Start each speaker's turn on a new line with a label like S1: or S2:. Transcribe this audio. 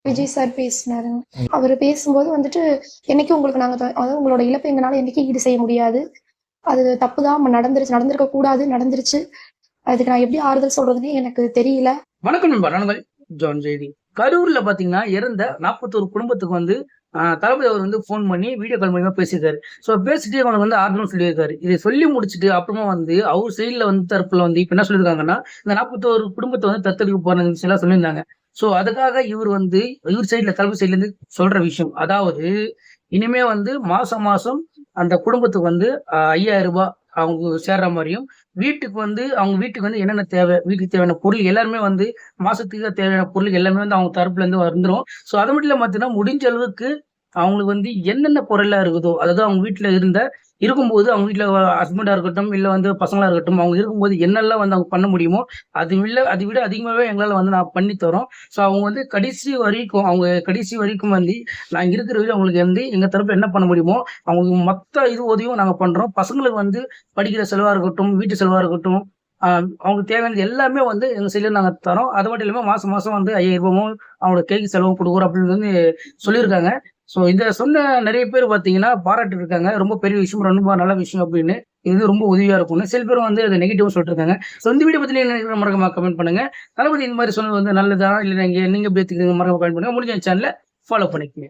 S1: Vijay sir பேசினாருங்க. அவர் பேசும்போது வந்துட்டு என்னைக்கும் உங்களுக்கு அதாவது உங்களோட இழப்பு எங்கனால என்னைக்கும் ஈடு செய்ய முடியாது. அது தப்பு தான், நடந்துருச்சு, நடந்திருக்க கூடாது, நடந்துருச்சு. அதுக்கு நான் எப்படி ஆறுதல் சொல்றதுன்னே எனக்கு தெரியல.
S2: வணக்கம் நண்பா, நானுங்கள் ஜான் ஜெய்தி. கரூர்ல பாத்தீங்கன்னா இறந்த 41 குடும்பத்துக்கு வந்து தளபதி அவர் வந்து போன் பண்ணி வீடியோ கால் மூலியமா பேசியிருக்காரு. ஸோ பேசிட்டு அவங்களுக்கு வந்து ஆறுதலும் சொல்லியிருக்காரு. இதை சொல்லி முடிச்சுட்டு அப்புறமா வந்து அவர் சைட்ல வந்து தரப்புல வந்து இப்ப என்ன சொல்லியிருக்காங்கன்னா, இந்த 41 குடும்பத்தை வந்து தத்தெடுக்க போற விஷயம் எல்லாம் சொல்லியிருந்தாங்க. ஸோ அதுக்காக இவர் வந்து இவர் சைட்ல தளபதி சைட்ல இருந்து சொல்ற விஷயம், அதாவது இனிமே வந்து மாசம் மாசம் அந்த குடும்பத்துக்கு வந்து 5000 ரூபாய் அவங்க சேர்ற மாதிரியும், வீட்டுக்கு வந்து அவங்க வீட்டுக்கு வந்து என்னென்ன தேவை, வீட்டுக்கு தேவையான பொருள் எல்லாருமே வந்து மாசத்துக்கு தேவையான பொருள் எல்லாமே வந்து அவங்க தரப்புல இருந்து வந்துரும். ஸோ அது மட்டும் இல்லாம பார்த்தீங்கன்னா, முடிஞ்ச அளவுக்கு அவங்களுக்கு வந்து என்னென்ன பொருளா இருக்குதோ, அதாவது அவங்க வீட்ல இருக்கும்போது அவங்க வீட்ல ஹஸ்பண்டா இருக்கட்டும், இல்ல வந்து பசங்களா இருக்கட்டும், அவங்க இருக்கும்போது என்னெல்லாம் வந்து அவங்க பண்ண முடியுமோ, அதை விட அதிகமாவே எங்களால வந்து நான் பண்ணி தர்றோம். ஸோ அவங்க வந்து கடைசி வரைக்கும் வந்து நாங்க இருக்கிற வரையும் அவங்களுக்கு வந்து எங்க தரப்புல என்ன பண்ண முடியுமோ, அவங்களுக்கு மொத்த உதவியும் நாங்க பண்றோம். பசங்களுக்கு வந்து படிக்கிற செலவா இருக்கட்டும், வீட்டு செலவா இருக்கட்டும், அவங்களுக்கு தேவையானது எல்லாமே வந்து எங்க சைடுல நாங்க தரோம். அது மட்டும் இல்லாம மாசம் மாசம் வந்து 5000 அவங்களோட கேக்கு செலவும் குடுக்குறோம் அப்படின்னு வந்து சொல்லியிருக்காங்க. ஸோ இத சொன்ன நெறைய பேர் பார்த்தீங்கன்னா பாராட்டி இருக்காங்க. ரொம்ப பெரிய விஷயம், ரொம்ப நல்ல விஷயம் அப்படின்னு. இது ரொம்ப உதவியா இருக்கும்னு. சில பேர் வந்து அத நெகட்டிவா சொல்லிட்டுருக்காங்க. ஸோ இந்த வீடியோ பத்தி நீங்க என்ன நினைக்கிறீங்கன்னு மறக்காம கமெண்ட் பண்ணுங்க. தளபதி இந்த மாரி சொன்னது வந்து நல்லதா? இல்ல நீங்க எப்படி ஏத்துக்கிறீங்க? மறக்காம கமெண்ட் பண்ணுங்க. முடிஞ்ச சேனல ஃபாலோ பண்ணிக்கங்க.